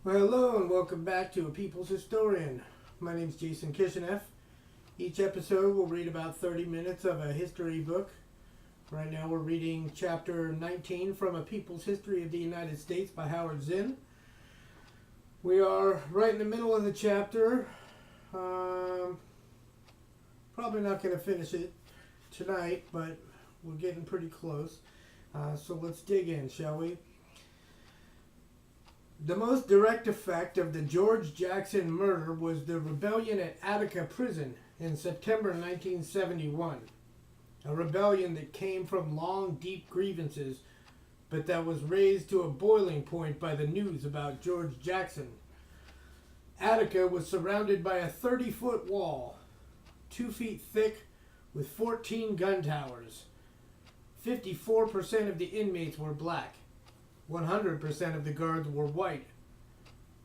Well, hello and welcome back to A People's Historian. My name is Jason Kishinev. Each episode we'll read about 30 minutes of a history book. Right now we're reading chapter 19 from A People's History of the United States by Howard Zinn. We are right in the middle of the chapter. Probably not going to finish it tonight, but we're getting pretty close. So let's dig in, shall we? The most direct effect of the George Jackson murder was the rebellion at Attica prison in September 1971. A rebellion that came from long, deep grievances, but that was raised to a boiling point by the news about George Jackson. Attica was surrounded by a 30-foot wall, 2 feet thick, with 14 gun towers. 54% of the inmates were black. 100% of the guards were white.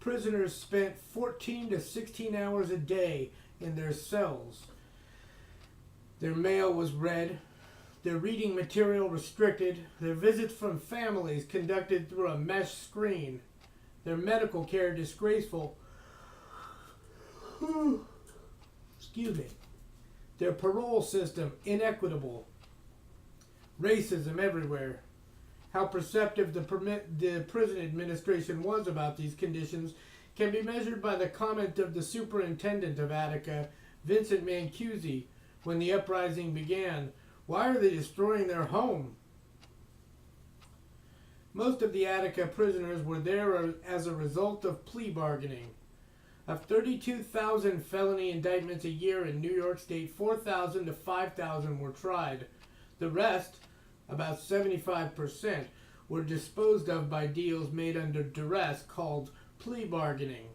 Prisoners spent 14 to 16 hours a day in their cells. Their mail was read, their reading material restricted, their visits from families conducted through a mesh screen, their medical care disgraceful, excuse me, their parole system inequitable, racism everywhere. How perceptive the prison administration was about these conditions can be measured by the comment of the superintendent of Attica, Vincent Mancusi, when the uprising began. "Why are they destroying their home?" Most of the Attica prisoners were there as a result of plea bargaining. Of 32,000 felony indictments a year in New York State, 4,000 to 5,000 were tried. The rest, about 75%, were disposed of by deals made under duress called plea bargaining,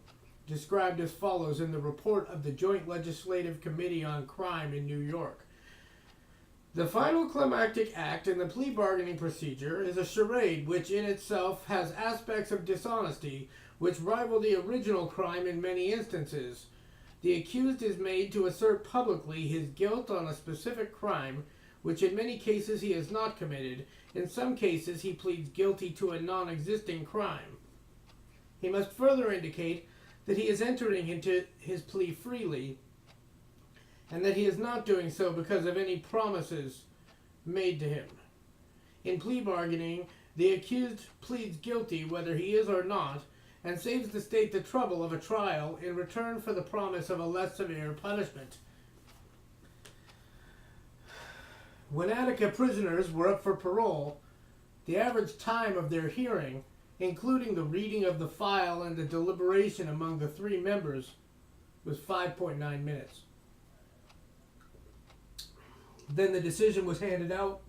described as follows in the report of the Joint Legislative Committee on Crime in New York. The final climactic act in the plea bargaining procedure is a charade which in itself has aspects of dishonesty which rival the original crime in many instances. The accused is made to assert publicly his guilt on a specific crime which in many cases he has not committed. In some cases he pleads guilty to a non-existing crime. He must further indicate that he is entering into his plea freely, and that he is not doing so because of any promises made to him. In plea bargaining, the accused pleads guilty whether he is or not, and saves the state the trouble of a trial in return for the promise of a less severe punishment. When Attica prisoners were up for parole, the average time of their hearing, including the reading of the file and the deliberation among the 3 members, was 5.9 minutes. Then the decision was handed out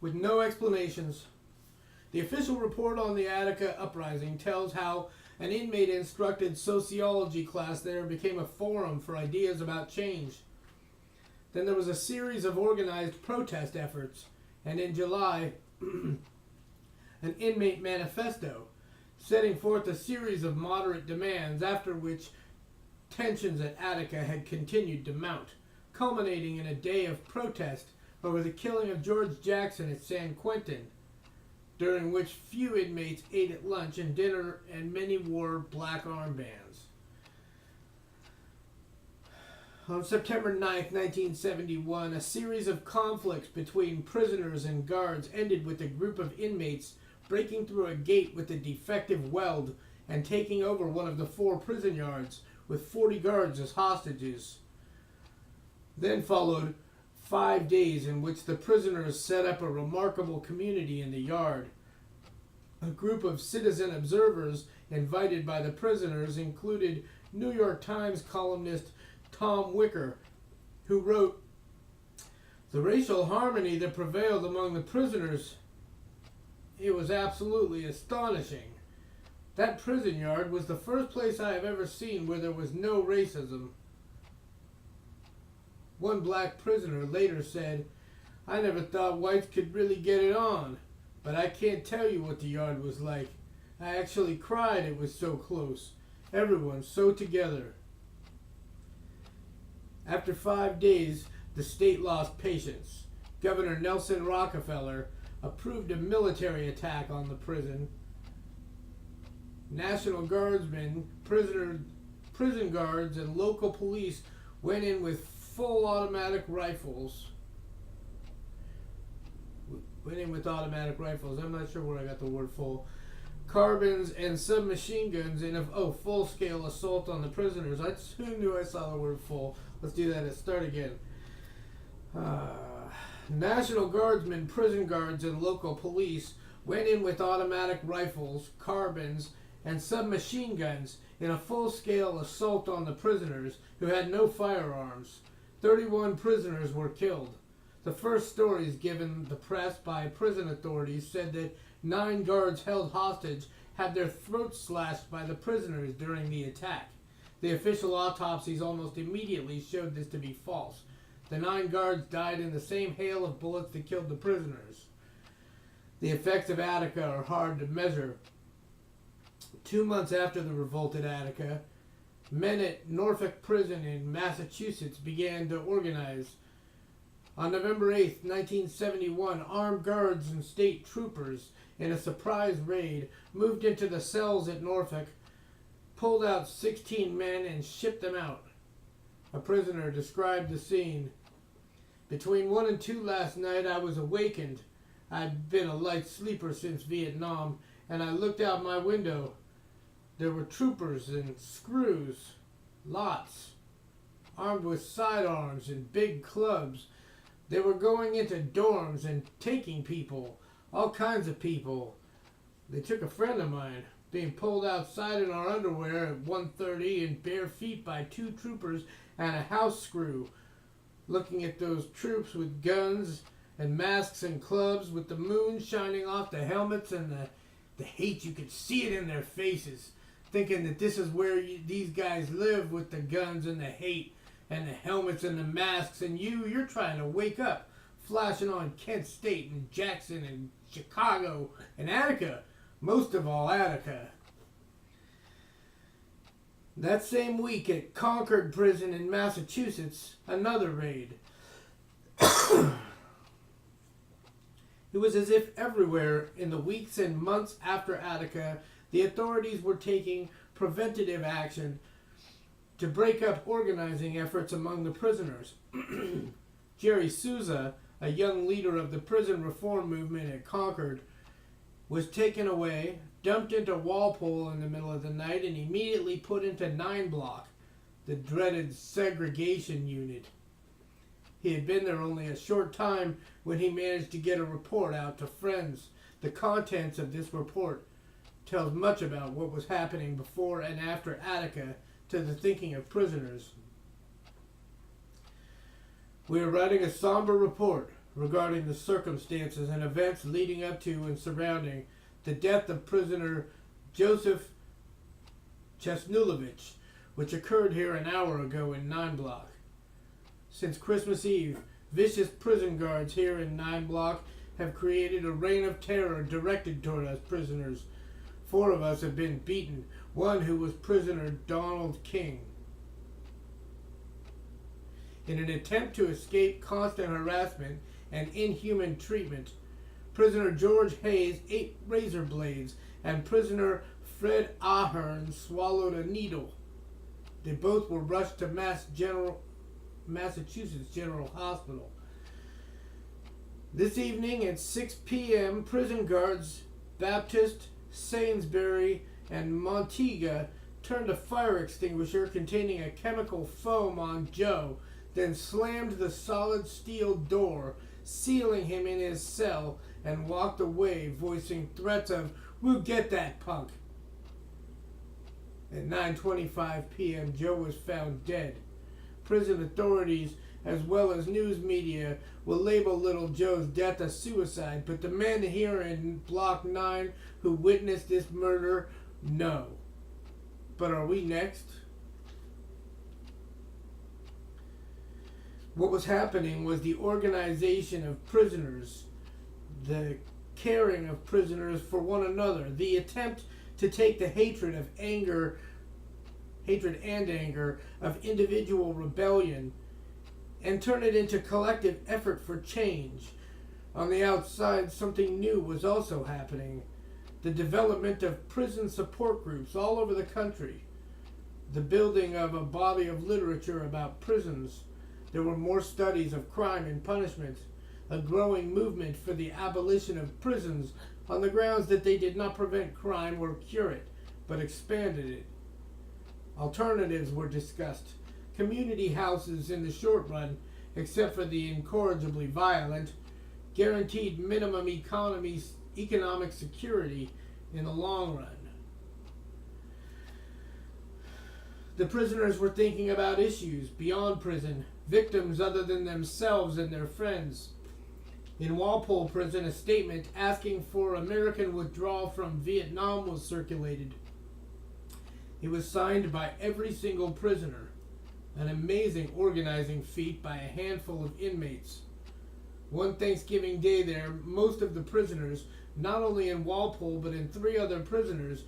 with no explanations. The official report on the Attica uprising tells how an inmate instructed sociology class there became a forum for ideas about change. Then there was a series of organized protest efforts, and in July, an inmate manifesto setting forth a series of moderate demands, after which tensions at Attica had continued to mount, culminating in a day of protest over the killing of George Jackson at San Quentin, during which few inmates ate at lunch and dinner and many wore black armbands. On September 9, 1971, a series of conflicts between prisoners and guards ended with a group of inmates breaking through a gate with a defective weld and taking over one of the 4 prison yards with 40 guards as hostages. Then followed 5 days in which the prisoners set up a remarkable community in the yard. A group of citizen observers invited by the prisoners included New York Times columnist Tom Wicker, who wrote, "The racial harmony that prevailed among the prisoners, it was absolutely astonishing. That prison yard was the first place I have ever seen where there was no racism." One black prisoner later said, "I never thought whites could really get it on, but I can't tell you what the yard was like. I actually cried, it was so close. Everyone so together." After 5 days, the state lost patience. Governor Nelson Rockefeller approved a military attack on the prison. National Guardsmen, prison guards, and local police went in with full automatic rifles. I'm not sure where I got the word full. Carbines and submachine guns in a full-scale assault on the prisoners. I soon knew I saw the word full. Let's do that. Let's start again. National Guardsmen, prison guards, and local police went in with automatic rifles, carbines, and submachine guns in a full-scale assault on the prisoners who had no firearms. 31 prisoners were killed. The first stories given the press by prison authorities said that 9 guards held hostage had their throats slashed by the prisoners during the attack. The official autopsies almost immediately showed this to be false. The 9 guards died in the same hail of bullets that killed the prisoners. The effects of Attica are hard to measure. 2 months after the revolt at Attica, men at Norfolk Prison in Massachusetts began to organize. On November 8, 1971, armed guards and state troopers, in a surprise raid, moved into the cells at Norfolk, pulled out 16 men, and shipped them out. A prisoner described the scene. Between 1 and 2 last night, I was awakened. I'd been a light sleeper since Vietnam, and I looked out my window. There were troopers and screws, lots, armed with sidearms and big clubs. They were going into dorms and taking people, all kinds of people. They took a friend of mine, being pulled outside in our underwear at 1:30 and bare feet by 2 troopers and a house screw, looking at those troops with guns and masks and clubs, with the moon shining off the helmets and the hate. You could see it in their faces, thinking that this is where these guys live, with the guns and the hate and the helmets and the masks, and you're trying to wake up, flashing on Kent State and Jackson and Chicago and Attica, most of all Attica. That same week at Concord Prison in Massachusetts, another raid. It was as if everywhere in the weeks and months after Attica, the authorities were taking preventative action to break up organizing efforts among the prisoners. Jerry Souza, a young leader of the prison reform movement at Concord, was taken away, dumped into Walpole in the middle of the night, and immediately put into 9 Block, the dreaded segregation unit. He had been there only a short time when he managed to get a report out to friends. The contents of this report tells much about what was happening before and after Attica to the thinking of prisoners. We are writing a somber report regarding the circumstances and events leading up to and surrounding the death of prisoner Joseph Chesnulovich, which occurred here an hour ago in 9 Block. Since Christmas Eve, vicious prison guards here in 9 Block have created a reign of terror directed toward us prisoners. 4 of us have been beaten, one who was prisoner Donald King. In an attempt to escape constant harassment and inhuman treatment, prisoner George Hayes ate razor blades, and prisoner Fred Ahern swallowed a needle. They both were rushed to Massachusetts General Hospital. This evening at 6 p.m., prison guards Baptist, Sainsbury, and Montega turned a fire extinguisher containing a chemical foam on Joe, then slammed the solid steel door, sealing him in his cell, and walked away, voicing threats of, "We'll get that punk." At 9:25 p.m., Joe was found dead. Prison authorities, as well as news media, will label little Joe's death a suicide, but the men here in Block 9 who witnessed this murder know. But are we next? What was happening was the organization of prisoners, the caring of prisoners for one another, the attempt to take the hatred and anger of individual rebellion and turn it into collective effort for change. On the outside, something new was also happening. the development of prison support groups all over the country, the building of a body of literature about prisons. There were more studies of crime and punishment, a growing movement for the abolition of prisons on the grounds that they did not prevent crime or cure it, but expanded it. Alternatives were discussed. Community houses in the short run, except for the incorrigibly violent, guaranteed minimum economic security in the long run. The prisoners were thinking about issues beyond prison, victims other than themselves and their friends. In Walpole Prison, a statement asking for American withdrawal from Vietnam was circulated. It was signed by every single prisoner, an amazing organizing feat by a handful of inmates. One Thanksgiving Day there, most of the prisoners, not only in Walpole but in three other prisons,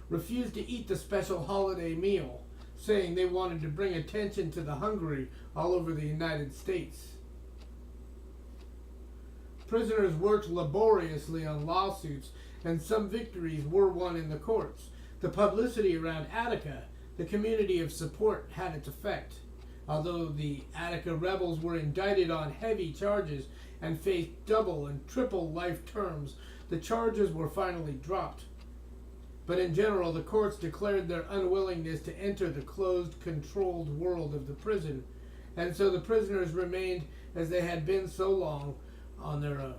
refused to eat the special holiday meal, saying they wanted to bring attention to the hungry all over the United States. Prisoners worked laboriously on lawsuits, and some victories were won in the courts. The publicity around Attica, the community of support, had its effect. Although the Attica rebels were indicted on heavy charges and faced double and triple life terms, the charges were finally dropped. But in general, the courts declared their unwillingness to enter the closed, controlled world of the prison, and so the prisoners remained as they had been so long, on their own.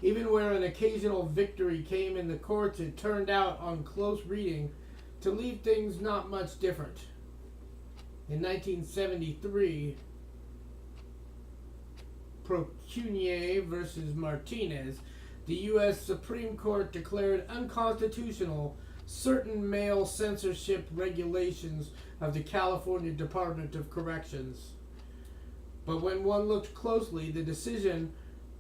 Even where an occasional victory came in the courts, it turned out, on close reading, to leave things not much different. In 1973, Procunier versus Martinez, the U.S. Supreme Court declared unconstitutional certain male censorship regulations of the California Department of Corrections. But when one looked closely, the decision,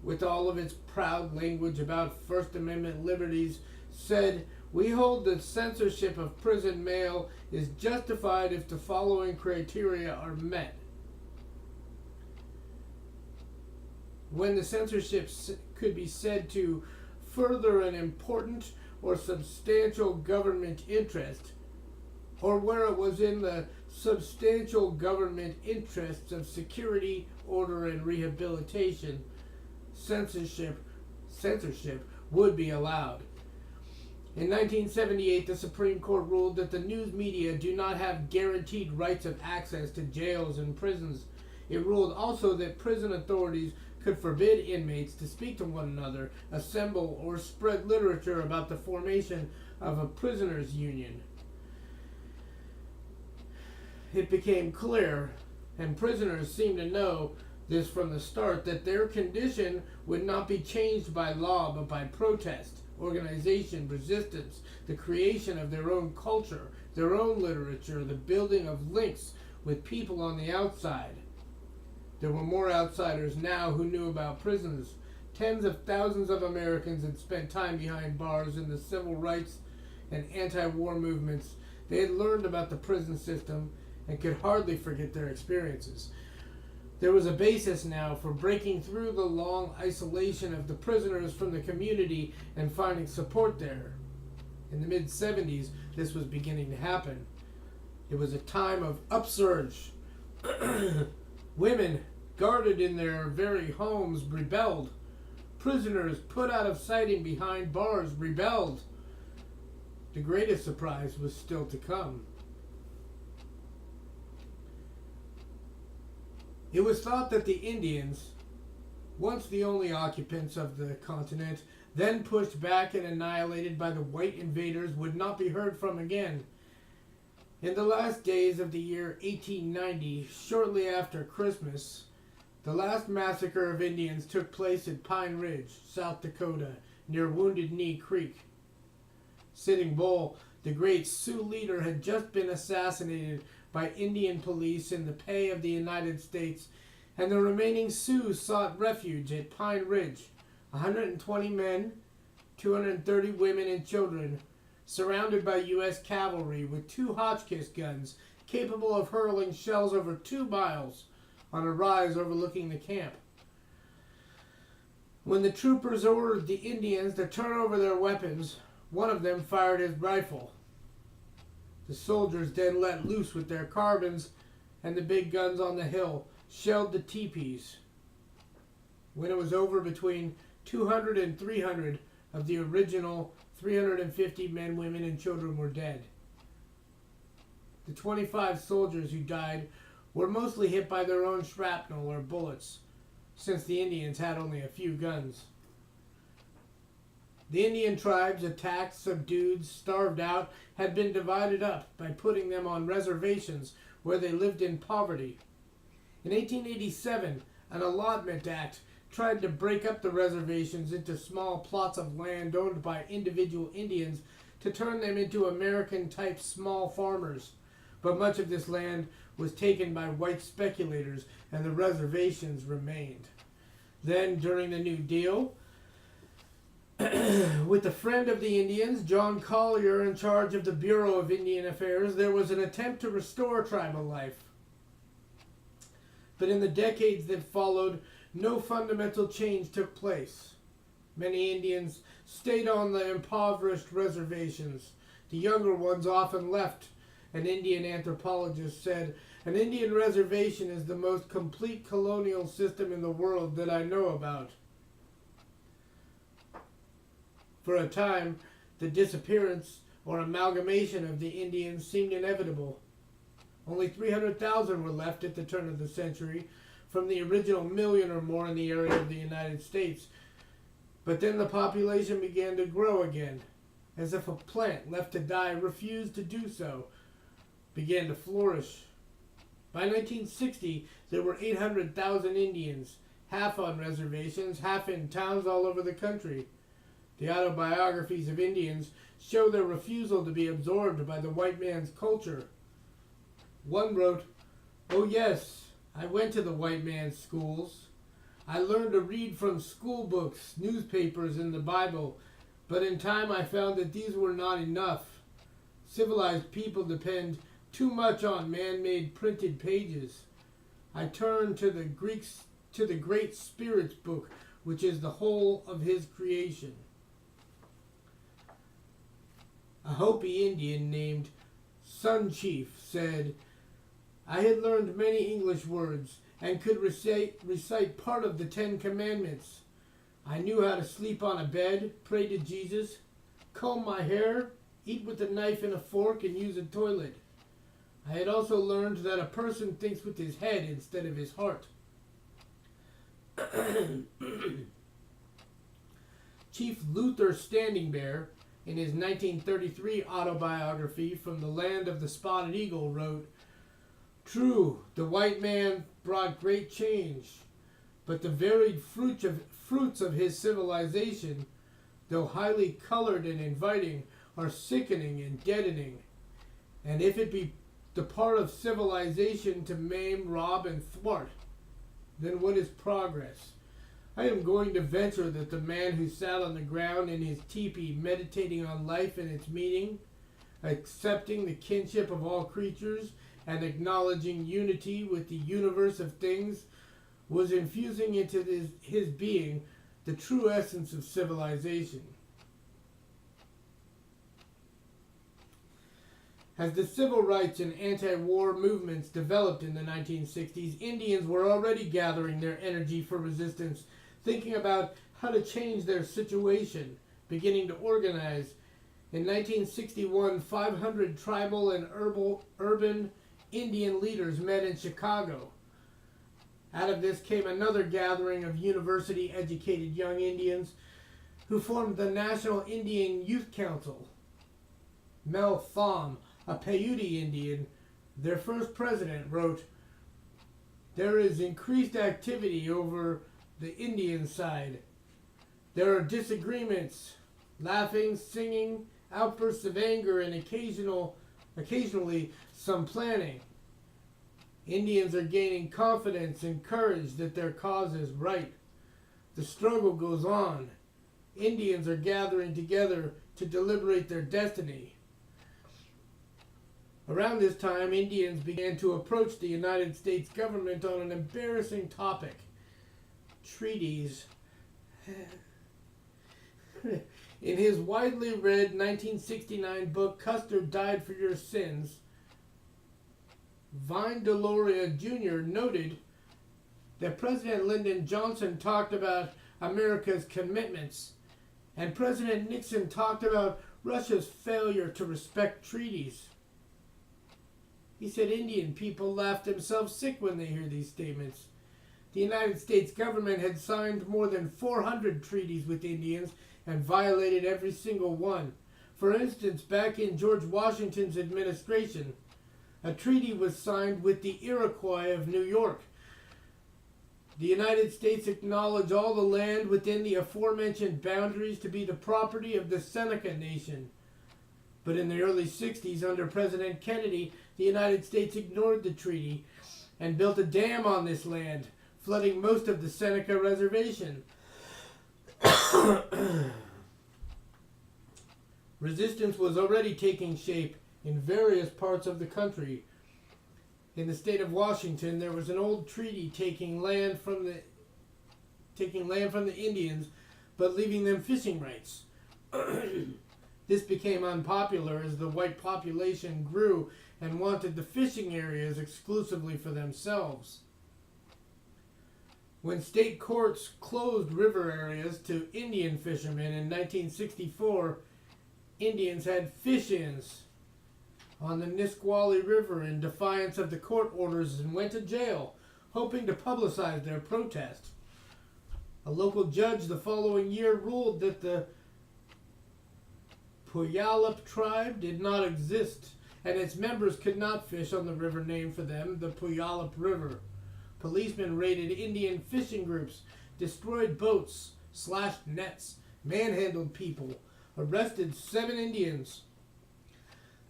with all of its proud language about First Amendment liberties, said, "We hold that censorship of prison male is justified if the following criteria are met." When the censorship could be said to further an important or substantial government interest, or where it was in the substantial government interests of security, order, and rehabilitation, censorship would be allowed. In 1978, the Supreme Court ruled that the news media do not have guaranteed rights of access to jails and prisons. It ruled also that prison authorities could forbid inmates to speak to one another, assemble, or spread literature about the formation of a prisoners' union. It became clear, and prisoners seemed to know this from the start, that their condition would not be changed by law but by protest, organization, resistance, the creation of their own culture, their own literature, the building of links with people on the outside. There were more outsiders now who knew about prisons. Tens of thousands of Americans had spent time behind bars in the civil rights and anti-war movements. They had learned about the prison system and could hardly forget their experiences. There was a basis now for breaking through the long isolation of the prisoners from the community and finding support there. In the mid-70s, this was beginning to happen. It was a time of upsurge. Women, guarded in their very homes, rebelled. Prisoners put out of sight and behind bars rebelled. The greatest surprise was still to come. It was thought that the Indians, once the only occupants of the continent, then pushed back and annihilated by the white invaders, would not be heard from again. In the last days of the year 1890, shortly after Christmas, the last massacre of Indians took place at Pine Ridge, South Dakota, near Wounded Knee Creek. Sitting Bull, the great Sioux leader, had just been assassinated by Indian police in the pay of the United States, and the remaining Sioux sought refuge at Pine Ridge. 120 men, 230 women and children, surrounded by U.S. cavalry with 2 Hotchkiss guns capable of hurling shells over 2 miles on a rise overlooking the camp. When the troopers ordered the Indians to turn over their weapons, one of them fired his rifle. The soldiers then let loose with their carbines, and the big guns on the hill shelled the teepees. When it was over, between 200 and 300 of the original 350 men, women, and children were dead. The 25 soldiers who died were mostly hit by their own shrapnel or bullets, since the Indians had only a few guns. The Indian tribes, attacked, subdued, starved out, had been divided up by putting them on reservations where they lived in poverty. In 1887, an allotment act tried to break up the reservations into small plots of land owned by individual Indians to turn them into American-type small farmers. But much of this land was taken by white speculators, and the reservations remained. Then, during the New Deal, with the friend of the Indians, John Collier, in charge of the Bureau of Indian Affairs, there was an attempt to restore tribal life. But in the decades that followed, no fundamental change took place. Many Indians stayed on the impoverished reservations. The younger ones often left. An Indian anthropologist said, "An Indian reservation is the most complete colonial system in the world that I know about." For a time, the disappearance or amalgamation of the Indians seemed inevitable. Only 300,000 were left at the turn of the century, from the original million or more in the area of the United States. But then the population began to grow again, as if a plant left to die refused to do so, began to flourish. By 1960, there were 800,000 Indians, half on reservations, half in towns all over the country. The autobiographies of Indians show their refusal to be absorbed by the white man's culture. One wrote, "Oh yes, I went to the white man's schools. I learned to read from school books, newspapers, and the Bible, but in time I found that these were not enough. Civilized people depend too much on man-made printed pages. I turned to the Great Spirit's book, which is the whole of his creation." A Hopi Indian named Sun Chief said, "I had learned many English words and could recite part of the 10 Commandments. I knew how to sleep on a bed, pray to Jesus, comb my hair, eat with a knife and a fork, and use a toilet. I had also learned that a person thinks with his head instead of his heart." Chief Luther Standing Bear, in his 1933 autobiography, From the Land of the Spotted Eagle, wrote, "True, the white man brought great change, but the varied fruits of his civilization, though highly colored and inviting, are sickening and deadening. And if it be the part of civilization to maim, rob, and thwart, then what is progress? I am going to venture that the man who sat on the ground in his teepee meditating on life and its meaning, accepting the kinship of all creatures, and acknowledging unity with the universe of things, was infusing into his being the true essence of civilization." As the civil rights and anti-war movements developed in the 1960s, Indians were already gathering their energy for resistance, thinking about how to change their situation, beginning to organize. In 1961, 500 tribal and urban Indian leaders met in Chicago. Out of this came another gathering of university-educated young Indians who formed the National Indian Youth Council. Mel Thom, a Paiute Indian, their first president, wrote, "There is increased activity over the Indian side. There are disagreements, laughing, singing, outbursts of anger, and occasionally some planning. Indians are gaining confidence and courage that their cause is right. The struggle goes on. Indians are gathering together to deliberate their destiny." Around this time, Indians began to approach the United States government on an embarrassing topic: treaties In his widely read 1969 book, Custer Died for Your Sins, Vine Deloria Jr. noted that President Lyndon Johnson talked about America's commitments, and President Nixon talked about Russia's failure to respect treaties. He said Indian people laugh themselves sick when they hear these statements. The United States government had signed more than 400 treaties with Indians and violated every single one. For instance, back in George Washington's administration, a treaty was signed with the Iroquois of New York. The United States acknowledged all the land within the aforementioned boundaries to be the property of the Seneca Nation. But in the early 60s, under President Kennedy, the United States ignored the treaty and built a dam on this land, flooding most of the Seneca Reservation. Resistance was already taking shape in various parts of the country. In the state of Washington, there was an old treaty taking land from the Indians, but leaving them fishing rights. This became unpopular as the white population grew and wanted the fishing areas exclusively for themselves. When state courts closed river areas to Indian fishermen in 1964, Indians had fish-ins on the Nisqually River in defiance of the court orders and went to jail, hoping to publicize their protest. A local judge the following year ruled that the Puyallup tribe did not exist, and its members could not fish on the river named for them, the Puyallup River. Policemen raided Indian fishing groups, destroyed boats, slashed nets, manhandled people, arrested 7 Indians.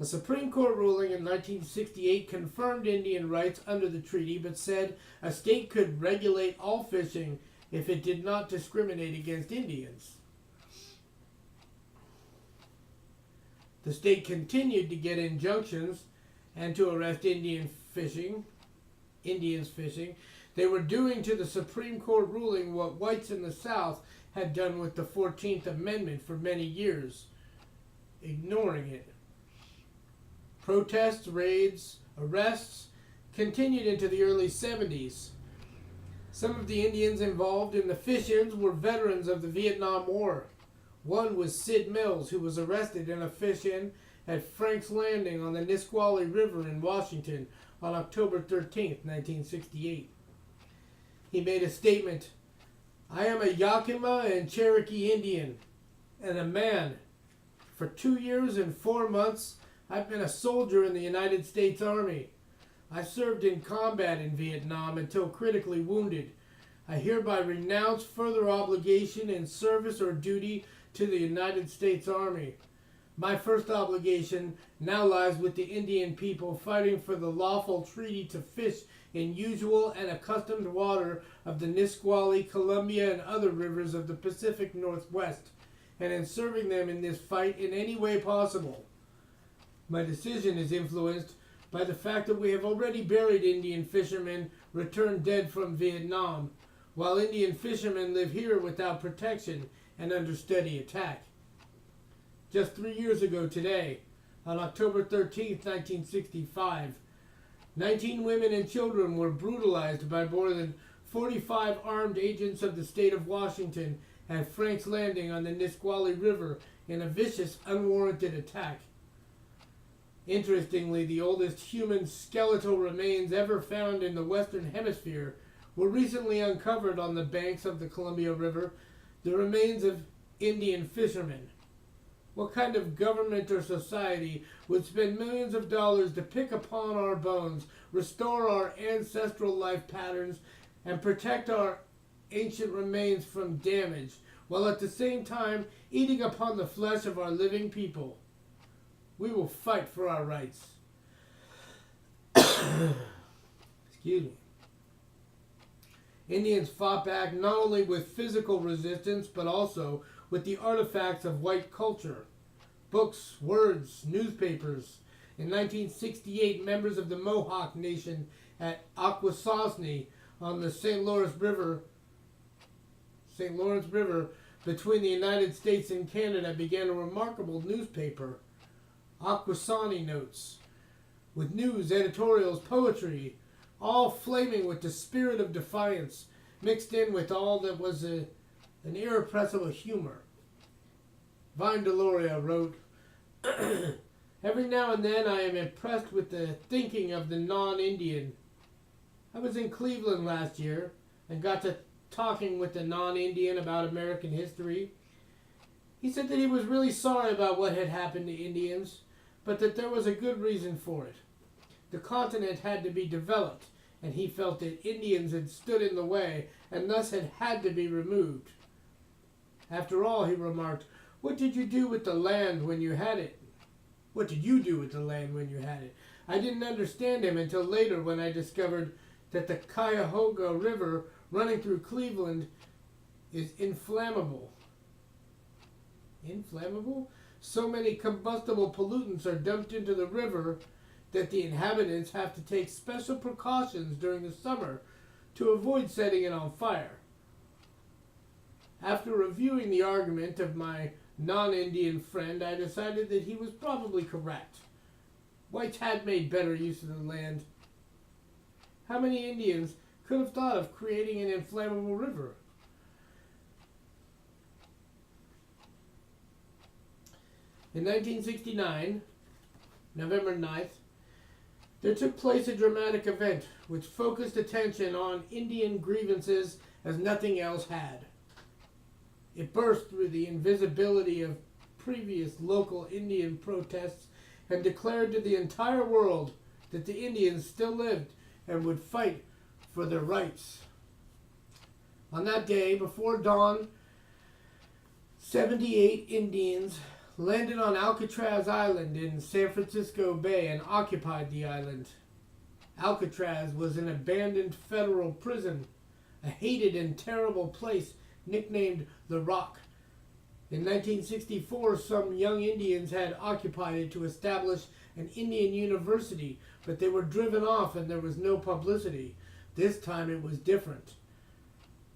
A Supreme Court ruling in 1968 confirmed Indian rights under the treaty, but said a state could regulate all fishing if it did not discriminate against Indians. The state continued to get injunctions and to arrest Indians fishing. They were doing to the Supreme Court ruling what whites in the South had done with the 14th Amendment for many years, ignoring it. Protests, raids, arrests continued into the early 70s. Some of the Indians involved in the fish-ins were veterans of the Vietnam War. One was Sid Mills, who was arrested in a fish-in at Frank's Landing on the Nisqually River in Washington on October 13, 1968. He made a statement, "I am a Yakima and Cherokee Indian, and a man. For 2 years and 4 months, I've been a soldier in the United States Army. I served in combat in Vietnam until critically wounded. I hereby renounce further obligation in service or duty to the United States Army. My first obligation now lies with the Indian people fighting for the lawful treaty to fish in usual and accustomed water of the Nisqually, Columbia, and other rivers of the Pacific Northwest, and in serving them in this fight in any way possible. My decision is influenced by the fact that we have already buried Indian fishermen returned dead from Vietnam, while Indian fishermen live here without protection and under steady attack." Just 3 years ago today, on October 13, 1965, 19 women and children were brutalized by more than 45 armed agents of the state of Washington at Frank's Landing on the Nisqually River in a vicious, unwarranted attack. Interestingly, the oldest human skeletal remains ever found in the Western Hemisphere were recently uncovered on the banks of the Columbia River, the remains of Indian fishermen. What kind of government or society would spend millions of dollars to pick upon our bones, restore our ancestral life patterns, and protect our ancient remains from damage, while at the same time eating upon the flesh of our living people? We will fight for our rights. Excuse me. Indians fought back not only with physical resistance, but also with the artifacts of white culture. Books, words, newspapers. In 1968, members of the Mohawk Nation at Akwesasne on the St. Lawrence River St. Lawrence River between the United States and Canada began a remarkable newspaper, Akwesasne Notes, with news, editorials, poetry, all flaming with the spirit of defiance, mixed in with all that was an irrepressible humor. Vine Deloria wrote, "Every now and then I am impressed with the thinking of the non-Indian. I was in Cleveland last year and got to talking with the non-Indian about American history. He said that he was really sorry about what had happened to Indians, but that there was a good reason for it. The continent had to be developed, and he felt that Indians had stood in the way and thus had to be removed. After all, he remarked, what did you do with the land when you had it? What did you do with the land when you had it? I didn't understand him until later when I discovered that the Cuyahoga River running through Cleveland is inflammable." Inflammable? So many combustible pollutants are dumped into the river that the inhabitants have to take special precautions during the summer to avoid setting it on fire. After reviewing the argument of my non-Indian friend, I decided that he was probably correct. Whites had made better use of the land. How many Indians could have thought of creating an inflammable river? In 1969, November 9th, there took place a dramatic event which focused attention on Indian grievances as nothing else had. It burst through the invisibility of previous local Indian protests and declared to the entire world that the Indians still lived and would fight for their rights. On that day, before dawn, 78 Indians landed on Alcatraz Island in San Francisco Bay and occupied the island. Alcatraz was an abandoned federal prison, a hated and terrible place nicknamed the Rock. In 1964, some young Indians had occupied it to establish an Indian university, but they were driven off and there was no publicity. This time it was different.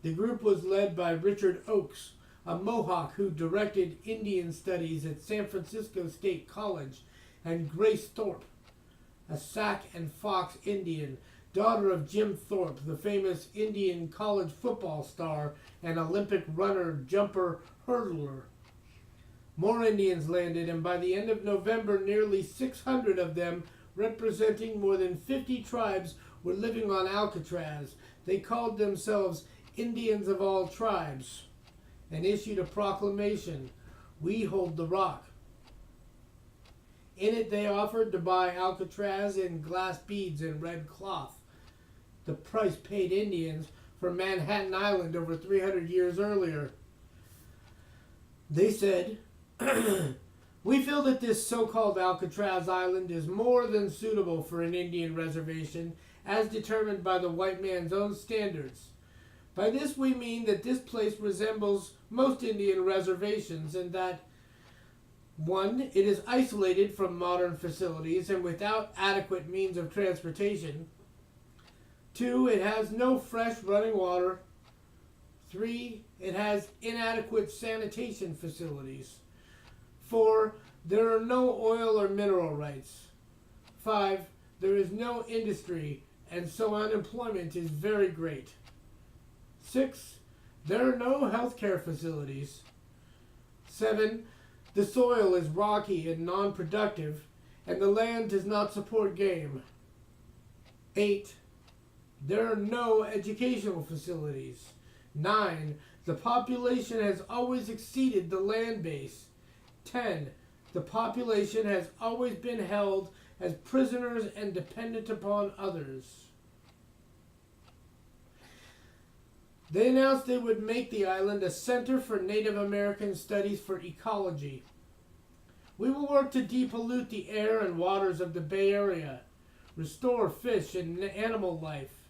The group was led by Richard Oakes, a Mohawk who directed Indian studies at San Francisco State College, and Grace Thorpe, a Sac and Fox Indian, daughter of Jim Thorpe, the famous Indian college football star and Olympic runner, jumper, hurdler. More Indians landed, and by the end of November, nearly 600 of them, representing more than 50 tribes, were living on Alcatraz. They called themselves Indians of all tribes and issued a proclamation, "We hold the Rock." In it they offered to buy Alcatraz in glass beads and red cloth, the price paid Indians for Manhattan Island over 300 years earlier. They said, "We feel that this so-called Alcatraz Island is more than suitable for an Indian reservation as determined by the white man's own standards. By this we mean that this place resembles most Indian reservations in that 1. It is isolated from modern facilities and without adequate means of transportation. 2. It has no fresh running water. 3. It has inadequate sanitation facilities. 4. There are no oil or mineral rights. 5. There is no industry, and so unemployment is very great. 6. There are no healthcare facilities. 7. The soil is rocky and non-productive, and the land does not support game. 8. There are no educational facilities. 9. The population has always exceeded the land base. 10. The population has always been held as prisoners and dependent upon others." They announced they would make the island a center for Native American studies for ecology. "We will work to depollute the air and waters of the Bay Area, restore fish and animal life."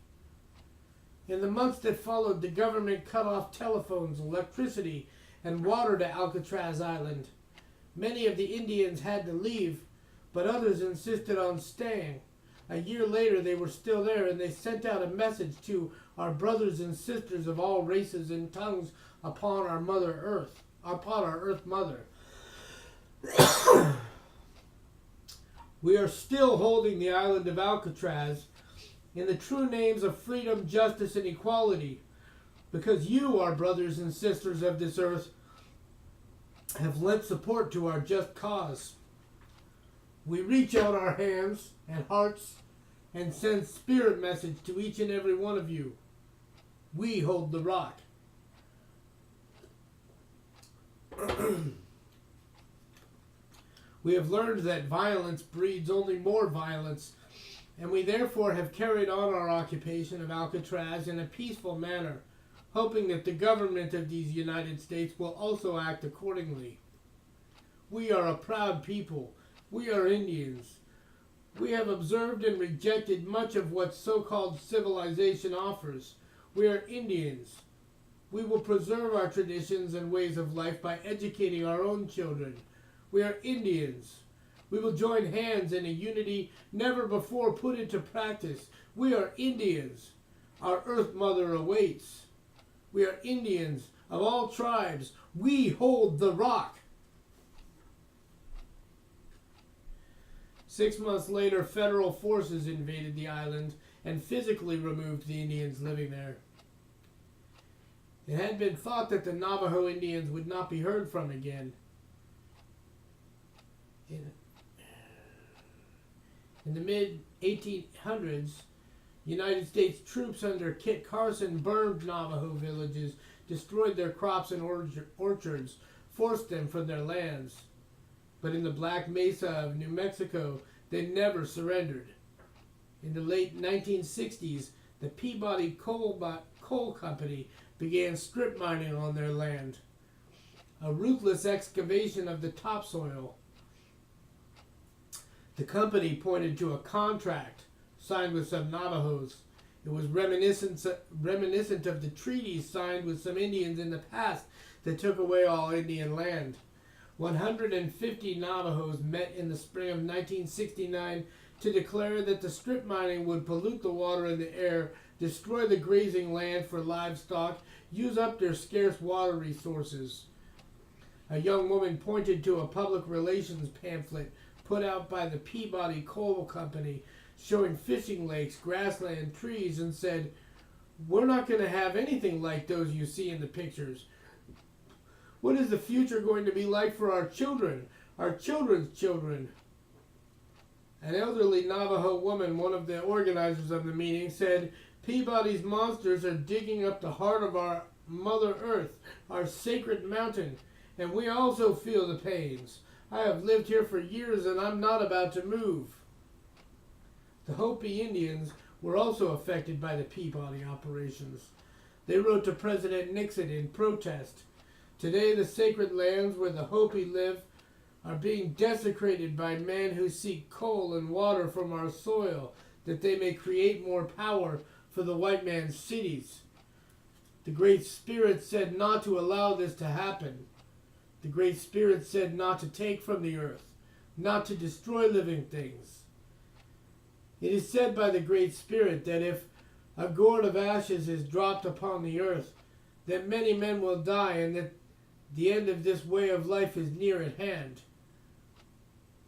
In the months that followed, the government cut off telephones, electricity, and water to Alcatraz Island. Many of the Indians had to leave, but others insisted on staying. A year later, they were still there, and they sent out a message to our brothers and sisters of all races and tongues upon our Mother Earth, upon our Earth Mother. We are still holding the island of Alcatraz in the true names of freedom, justice, and equality, because you, our brothers and sisters of this earth, have lent support to our just cause. We reach out our hands and hearts and send spirit message to each and every one of you. We hold the rock. We have learned that violence breeds only more violence, and we therefore have carried on our occupation of Alcatraz in a peaceful manner, hoping that the government of these United States will also act accordingly. We are a proud people. We are Indians. We have observed and rejected much of what so-called civilization offers. We are Indians. We will preserve our traditions and ways of life by educating our own children. We are Indians. We will join hands in a unity never before put into practice. We are Indians. Our Earth Mother awaits. We are Indians of all tribes. We hold the rock. 6 months later, federal forces invaded the island and physically removed the Indians living there. It had been thought that the Navajo Indians would not be heard from again. In the mid-1800s, United States troops under Kit Carson burned Navajo villages, destroyed their crops and orchards, forced them from their lands. But in the Black Mesa of New Mexico, they never surrendered. In the late 1960s, the Peabody Coal Company began strip mining on their land, a ruthless excavation of the topsoil. The company pointed to a contract signed with some Navajos. It was reminiscent of the treaties signed with some Indians in the past that took away all Indian land. 150 Navajos met in the spring of 1969 to declare that the strip mining would pollute the water and the air, destroy the grazing land for livestock, use up their scarce water resources. A young woman pointed to a public relations pamphlet put out by the Peabody Coal Company showing fishing lakes, grassland, trees, and said, "We're not going to have anything like those you see in the pictures. What is the future going to be like for our children, our children's children?" An elderly Navajo woman, one of the organizers of the meeting, said, "Peabody's monsters are digging up the heart of our Mother Earth, our sacred mountain, and we also feel the pains. I have lived here for years and I'm not about to move." The Hopi Indians were also affected by the Peabody operations. They wrote to President Nixon in protest. "Today the sacred lands where the Hopi live are being desecrated by men who seek coal and water from our soil that they may create more power for the white man's cities. The Great Spirit said not to allow this to happen. The Great Spirit said not to take from the earth, not to destroy living things. It is said by the Great Spirit that if a gourd of ashes is dropped upon the earth, that many men will die and that the end of this way of life is near at hand.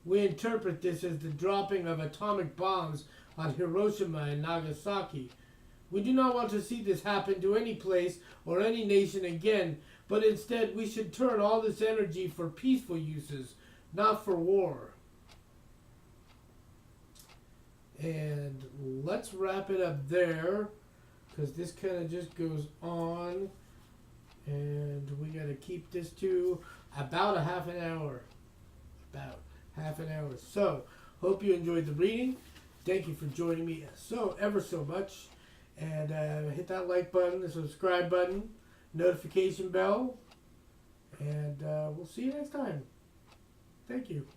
We interpret this as the dropping of atomic bombs on Hiroshima and Nagasaki. We do not want to see this happen to any place or any nation again, but instead we should turn all this energy for peaceful uses, not for war." And let's wrap it up there, because this kind of just goes on, and we got to keep this to about a half an hour. About half an hour. So, hope you enjoyed the reading. Thank you for joining me ever so much. And hit that like button, the subscribe button, notification bell, and we'll see you next time. Thank you.